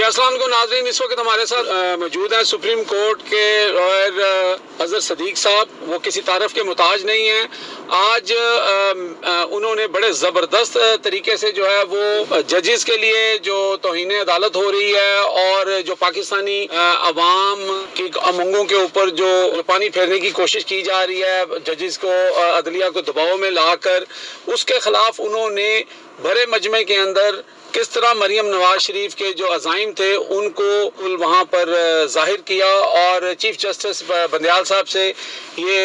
अस्सलाम वालेकुम नाज़रीन, इस वक्त हमारे साथ मौजूद हैं सुप्रीम कोर्ट के लॉयर अजहर सदीक साहब। वो किसी तारफ़ के मुताज नहीं हैं। आज उन्होंने बड़े ज़बरदस्त तरीके से जो है वो जजेस के लिए जो तौहीन अदालत हो रही है और जो पाकिस्तानी अवाम की अमंगों के ऊपर जो पानी फेरने की कोशिश की जा रही है, जजेस को अदलिया को दबाव में लाकर, उसके ख़िलाफ़ उन्होंने भरे मजमे के अंदर किस तरह मरियम नवाज शरीफ के जो अज़ाइम थे उनको वहाँ पर जाहिर किया और चीफ जस्टिस बंदयाल साहब से ये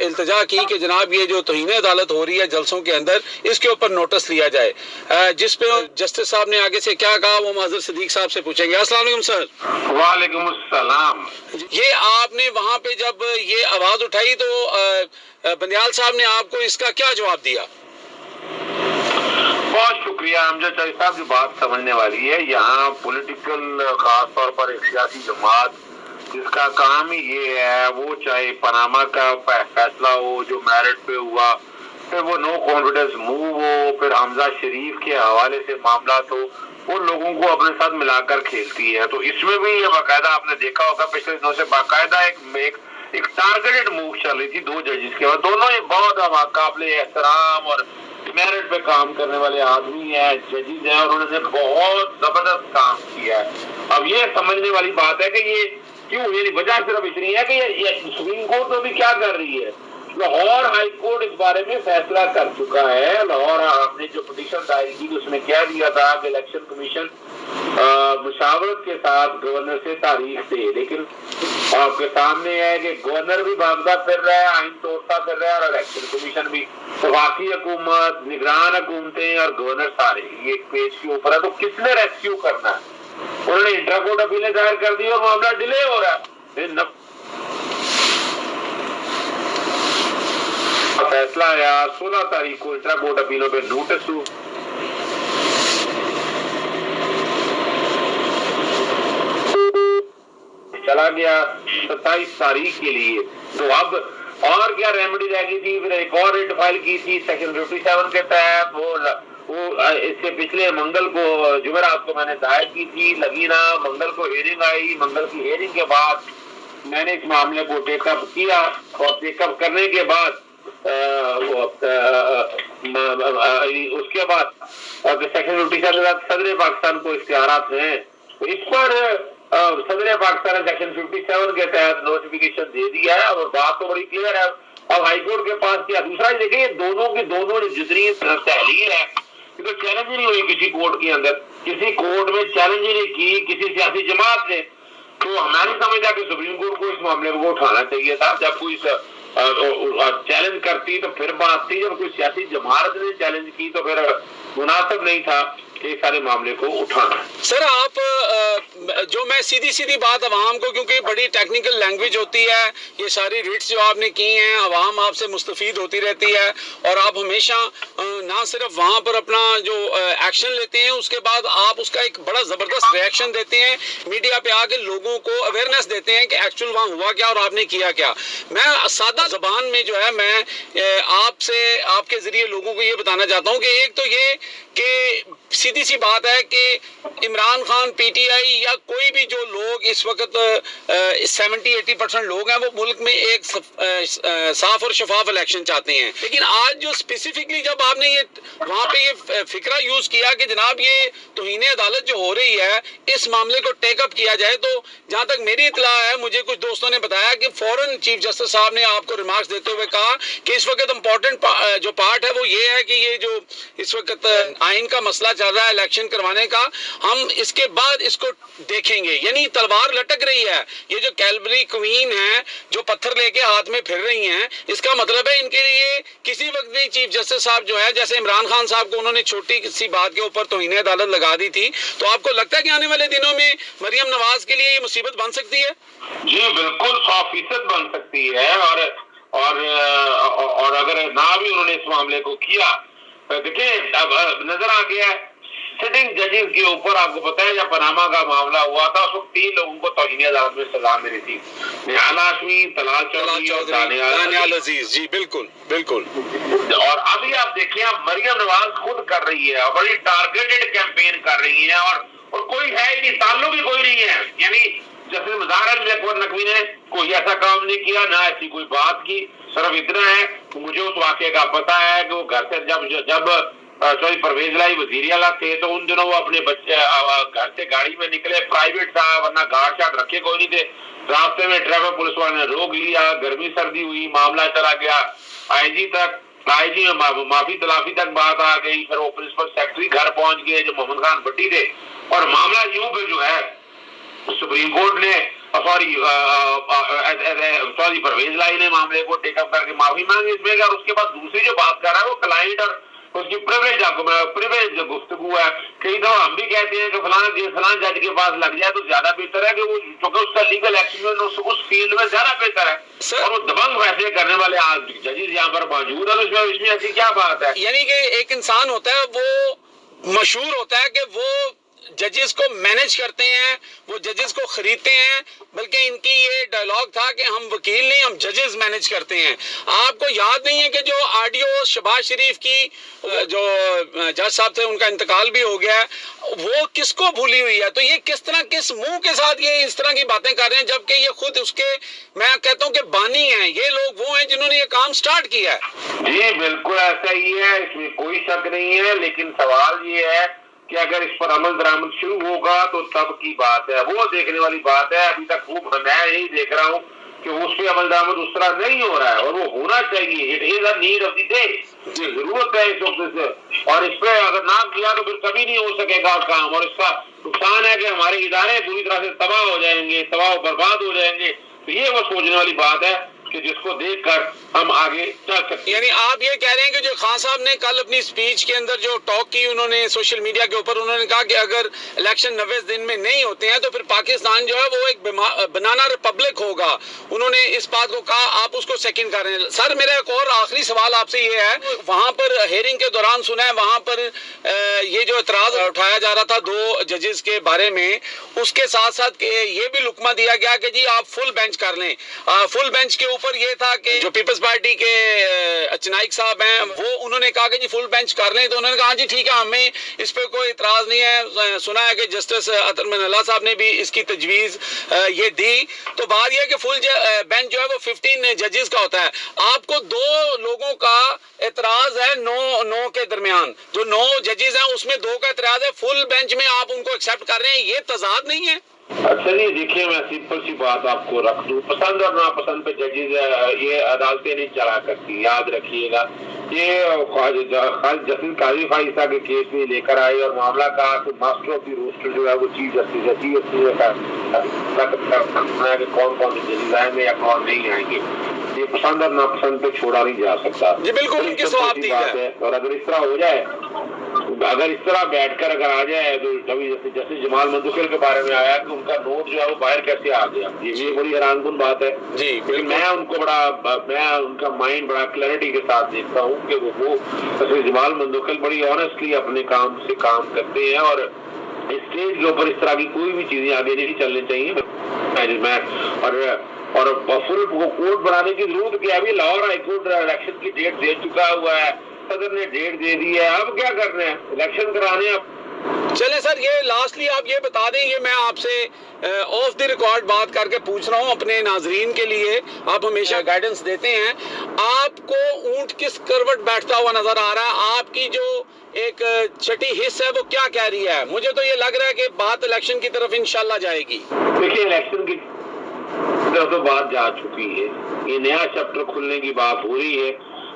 इल्तिजा की कि जनाब ये जो तौहीन अदालत हो रही है जलसों के अंदर, इसके ऊपर नोटिस लिया जाए। जिस पे जस्टिस साहब ने आगे से क्या कहा वो अजहर सदीक साहब से पूछेंगे। अस्सलाम वालेकुम सर। वालेकुम अस्सलाम। ये आपने वहाँ पे जब ये आवाज़ उठाई तो बंदयाल साहब ने आपको इसका क्या जवाब दिया? बहुत शुक्रिया अमजद चाई साहब, जो बात समझने वाली है। यहाँ पॉलिटिकल खास तौर पर एक सियासी जमात जिसका काम ही ये है, वो चाहे पनामा का फैसला हो जो मेरिट पे हुआ, फिर वो नो कॉन्फिडेंस मूव हो, फिर हमजा शरीफ के हवाले से मामला, तो वो लोगों को अपने साथ मिलाकर खेलती है। तो इसमें भी ये बाकायदा आपने देखा होगा पिछले दिनों से बाकायदा एक टारगेटेड मूव चल रही थी दो जजेस के बाद। दोनों ही बहुत काबिल एहतराम और मेरिट पे काम करने वाले आदमी हैं, जजेस हैं, और उन्होंने बहुत जबरदस्त काम किया है। अब ये समझने वाली बात है कि ये क्यों, ये वजह सिर्फ इतनी है कि ये सुप्रीम कोर्ट तो भी क्या कर रही है, लाहौर हाई कोर्ट इस बारे में फैसला कर चुका है। लाहौर आपने जो पिटीशन दायर की उसमें कह दिया था कि इलेक्शन कमीशन मुशावरत के साथ गवर्नर से तारीख दे, लेकिन आपके सामने है कि गवर्नर भी भागता फिर रहा है, आइन तोड़ता फिर रहा है, और इलेक्शन कमीशन भी, वफाकी हुकूमत, निगरान हुकूमतें और गवर्नर सारे ये पेज के ऊपर है। तो किसने रेस्क्यू करना है? उन्होंने इंट्रा कोर्ट अपीलें दायर कर दी और मामला डिले हो रहा है। फैसला आया 16 तारीख को, इंट्रा कोर्ट अपीलों पे नोटिस चला गया 27 तारीख के लिए। तो अब और क्या रेमेडी रह गई थी? फिर एक और रिट फाइल की थी सेक्शन 57 के तहत। वो इससे पिछले मंगल को, जुमेरात को मैंने दायर की थी, लगी ना, मंगल को हियरिंग आई। मंगल की हियरिंग के बाद मैंने इस मामले को टेकअप किया और टेकअप करने के बाद उसके बाद सेक्शन 57 सदर पाकिस्तान को इख्तियारात हैं, तो इस पर सदर पाकिस्तान ने सेक्शन 57 के तहत नोटिफिकेशन दे दिया है। और बात तो बड़ी क्लियर है। अब हाईकोर्ट के पास क्या दूसरा ही देखिए, दोनों की दोनों जितनी तहलील है, तो चैलेंज ही नहीं हुई किसी कोर्ट के अंदर, किसी कोर्ट में चैलेंज ही नहीं की किसी सियासी जमात ने। तो मैं नहीं समझता कि सुप्रीम कोर्ट को इस मामले को उठाना चाहिए था। जब कोई चैलेंज करती तो फिर बात थी, जब कोई सियासी जमात ने चैलेंज की तो फिर मुनासिब नहीं था ये सारे मामले को उठाना। सर आप जो मैं सीधी बात अवाम को, क्योंकि बड़ी टेक्निकल लैंग्वेज होती है, ये सारी रिट्स जो आपने की हैं, अवाम आपसे मुस्तफीद होती रहती है और आप हमेशा ना सिर्फ वहाँ पर अपना जो एक्शन लेते हैं, उसके बाद आप उसका एक बड़ा ज़बरदस्त रिएक्शन देते हैं, मीडिया पे आके लोगों को अवेयरनेस देते हैं कि एक्चुअल वहाँ हुआ क्या और आपने किया क्या। मैं सादा ज़बान में जो है मैं आपसे आपके ज़रिए लोगों को ये बताना चाहता हूँ कि एक तो ये कि सीधी सी बात है कि इमरान खान, पीटीआई या कोई भी जो लोग इस वक्त 70-80% लोग हैं, वो मुल्क में एक साफ और शफाफ इलेक्शन चाहते हैं। लेकिन आज जो स्पेसिफिकली जब आपने ये वहाँ पे ये फिक्रा यूज़ किया कि जनाब ये तौहीन अदालत जो हो रही है, इस मामले को टेकअप किया जाए, तो जहाँ तक मेरी इतला है, मुझे कुछ दोस्तों ने बताया कि फ़ौरन चीफ जस्टिस साहब ने आपको रिमार्क्स देते हुए कहा कि इस वक्त इम्पोर्टेंट जो पार्ट है वो ये है कि ये जो इस वक्त आइन का मसला चल रहा है इलेक्शन करवाने का, हम इसके बाद इसको देखेंगे। यानी तलवार लटक रही है। ये जो कैलवरी क्वीन है जो पत्थर लेके हाथ में फिर रही हैं, इसका मतलब है इनके लिए किसी वक्त भी चीफ जस्टिस साहब जो है, जैसे इमरान खान साहब को उन्होंने छोटी सी बात के ऊपर तौहीन अदालत लगा दी थी, तो आपको लगता है कि आने वाले दिनों में मरियम नवाज के लिए ये मुसीबत बन सकती है? जी बिल्कुल 100% बन सकती है। और अगर ना भी उन्होंने इस मामले को किया, देखिए अब नजर आ गया है सिटिंग जजेस के ऊपर। आपको पता है जब पनामा का मामला हुआ था उस वक्त 3 लोगों को तौहीन अदालत में सजा मिली थी, निहाना हाशमी, तलाल चौधरी और दानियाल अजीज। जी बिल्कुल बिल्कुल। और अभी आप देखिए, अब मरियम नवाज खुद कर रही है और बड़ी टारगेटेड कैंपेन कर रही है, और और कोई है ही नहीं, ताल्लुक ही कोई नहीं है। यानी जैसे मुजाहर नकवी ने कोई ऐसा काम नहीं किया, ना ऐसी कोई बात की, सिर्फ इतना है कि मुझे उस वाक़े का पता है कि वो घर से जब सॉरी परवेज लाई वजीरियाला थे तो उन दिनों वो अपने बच्चे घर से गाड़ी में निकले, प्राइवेट था, वरना गार्ड शार्ड रखे कोई नहीं थे। रास्ते में ट्रैफिक पुलिस वाले ने रोक लिया, गर्मी सर्दी हुई, मामला चला गया आईजी तक, आईजी में माफी तलाफी तक बात आ गई, फिर वो प्रिंसिपल सेक्रेटरी घर पहुंच गए जो मोहम्मद खान भट्टी थे, और मामला यूं पे जो है सुप्रीम कोर्ट ने सॉरी परवेज लाई ने मामले को टेकअप करके माफी मांगी इसमें, और उसके बाद दूसरी जो बात कर रहा है वो क्लाइंट और उसकी प्रिविलेज गुफ्तगू है। कई दफा हम भी कहते हैं कि फलां जज के पास लग जाए तो ज्यादा बेहतर है, कि वो क्योंकि उसका लीगल एक्सपीरियंस उस फील्ड में ज्यादा बेहतर है, और वो दबंग फैसले करने वाले जजेस यहाँ पर मौजूद है, तो इसमें ऐसी क्या बात है। यानी कि एक इंसान होता है वो मशहूर होता है कि वो जजेस को मैनेज करते हैं, वो जजेस को खरीदते हैं, बल्कि इनकी ये डायलॉग था कि हम वकील नहीं, हम जजेस मैनेज करते हैं। आपको याद नहीं है कि जो ऑडियो शहबाज शरीफ की जो जज साहब थे उनका इंतकाल भी हो गया है, वो किसको भूली हुई है? तो ये किस तरह, किस मुंह के साथ ये इस तरह की बातें कर रहे हैं, जबकि ये खुद उसके, मैं कहता हूँ कि बानी हैं, ये लोग वो हैं जिन्होंने ये काम स्टार्ट किया है। जी बिल्कुल ऐसा ही है, इसमें कोई शक नहीं है, लेकिन सवाल ये है कि अगर इस पर अमल दरामद शुरू होगा तो तब की बात है, वो देखने वाली बात है। अभी तक खूब मैं यही देख रहा हूँ कि उस पर अमल दरामद उस तरह नहीं हो रहा है, और वो होना चाहिए। It is a need of the day, जरूरत है इस वक्त से, और इस पर अगर ना किया तो फिर कभी नहीं हो सकेगा काम, और इसका नुकसान है कि हमारे इदारे पूरी तरह से तबाह हो जाएंगे, तबाह बर्बाद हो जाएंगे। तो ये वो सोचने वाली बात है कि जिसको देखकर हम आगे चल सकते। यानी आप ये कह रहे हैं कि जो खान साहब ने कल अपनी स्पीच के अंदर जो टॉक की उन्होंने सोशल मीडिया के ऊपर, उन्होंने कहा कि अगर इलेक्शन 90 दिन में नहीं होते हैं तो फिर पाकिस्तान जो है वो एक बनाना रिपब्लिक होगा, उन्होंने इस बात को कहा, आप उसको सेकंड कर रहे हैं। सर मेरा एक और आखिरी सवाल आपसे ये है, वहां पर हेयरिंग के दौरान सुना है वहां पर ये जो एतराज उठाया जा रहा था 2 जजेस के बारे में, उसके साथ साथ ये भी लुकमा दिया गया कि जी आप फुल बेंच कर लें। फुल बेंच के ऊपर ये था कि जो पीपल्स पार्टी के अचनाइक साहब हैं वो उन्होंने कहा कि जी फुल बेंच कर लें, तो उन्होंने कहा जी ठीक है, हमें इस पे कोई इतराज नहीं है। सुना है कि जस्टिस अतर मनल्ला साहब ने भी इसकी तजवीज़ ये दी। तो बात यह कि फुल बेंच जो है वो 15 जजेस का होता है, आपको 2 लोगों का एतराज है 9 के दरमियान, जो 9 जजेस हैं उसमें 2 का एतराज है, फुल बेंच में आप उनको एक्सेप्ट कर रहे हैं, ये तजाद नहीं है? अच्छा जी देखिए, मैं सिंपल सी बात आपको रख दूं, पसंद और नापसंद पे जजेज ये अदालतें नहीं चला करती, याद रखिएगा। ये जस्टिस काजी फाइसा के केस में लेकर आए और मामला कहा कि मास्टर ऑफ द रोस्टर जो है वो चीफ जस्टिस कि कौन कौन से जजेज आएंगे या कौन नहीं आएंगे, ये पसंद और नापसंद पे छोड़ा नहीं जा सकता। जी बिल्कुल, उनकी सवाब है। और अगर इस तरह हो जाए, अगर इस तरह बैठकर अगर आ जाए तो कभी जैसे जमाल मंदुखिल के बारे में आया कि उनका नोट जो है वो बाहर कैसे आ गया, ये बड़ी हैरानकुन बात है जी। मैं उनको मैं उनका माइंड बड़ा क्लैरिटी के साथ देखता हूँ कि वो जैसे जमाल मंदुखिल बड़ी ऑनेस्टली अपने काम से काम करते हैं, और स्टेज के ऊपर इस तरह की कोई भी चीजें आगे नहीं चलनी चाहिए। और फुल कोर्ट बनाने की जरूरत क्या है? लाहौर हाईकोर्ट इलेक्शन की डेट दे चुका हुआ है, सदर ने डेट दे दी है, अब क्या करना है? इलेक्शन कराने अब। चले सर, ये लास्टली आप ये बता दें, ये मैं आपसे ऑफ द रिकॉर्ड बात करके पूछ रहा हूँ अपने नाजरीन के लिए, आप हमेशा गाइडेंस देते हैं, आपको ऊंट किस करवट बैठता हुआ नजर आ रहा है? आपकी जो एक छठी हिस्स है वो क्या कह रही है? मुझे तो ये लग रहा है कि बात इलेक्शन की तरफ इंशाल्लाह जाएगी। देखिए, इलेक्शन की तरफ तो बात जा चुकी है, ये नया चैप्टर खुलने की बात हो रही है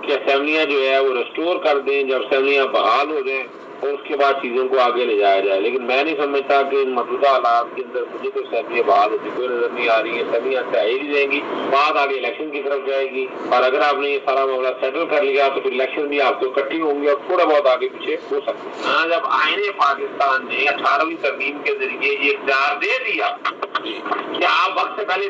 कि असेंबलियां जो है वो रिस्टोर कर दें, जब असेंबलियां बहाल हो जाएं और उसके बाद चीजों को आगे ले जाया जाए। लेकिन मैं नहीं समझता कि मौजूदा हालात के अंदर मुझे तो असेंबलियां बहाल होती कोई नजर नहीं आ रही है। असेंबलियां ही नहीं रहेंगी, बात आगे इलेक्शन की तरफ जाएगी, और अगर आपने ये सारा मामला सेटल कर लिया तो फिर इलेक्शन भी आपको इकट्ठी होंगी और थोड़ा बहुत आगे पीछे हो सकता है। हाँ, जब आईने पाकिस्तान ने 18वीं तरमीम के जरिए ये इख्तियार दे दिया कि आप वक्त से पहले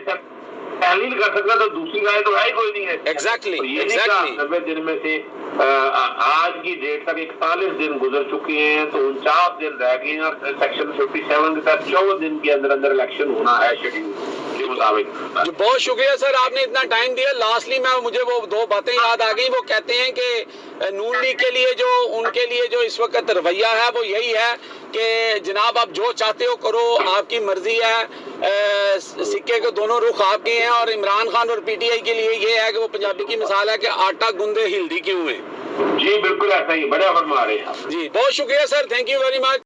तहलील कर सकता, तो दूसरी राय तो है कोई नहीं है। एग्जैक्टली 90 दिन में से आज की डेट तक 41 दिन गुजर चुके हैं, तो 49 दिन रह गए हैं, और सेक्शन 57 के तहत 14 दिन के अंदर अंदर इलेक्शन होना है शेड्यूल के मुताबिक। बहुत शुक्रिया सर, आपने इतना टाइम दिया। लास्टली मुझे वो 2 बातें याद आ गई। वो कहते हैं कि नून लीग के लिए जो उनके लिए जो इस वक्त रवैया है वो यही है कि जनाब आप जो चाहते हो करो, आपकी मर्जी है, सिक्के के दोनों रुख आपके हैं। और इमरान खान और पीटीआई के लिए ये है कि वो पंजाबी की मिसाल है कि आटा गूंदे हिल्दी क्यों है। जी बिल्कुल ऐसा ही, बड़ा फरमा रहे हैं। जी बहुत शुक्रिया sir, thank you very much.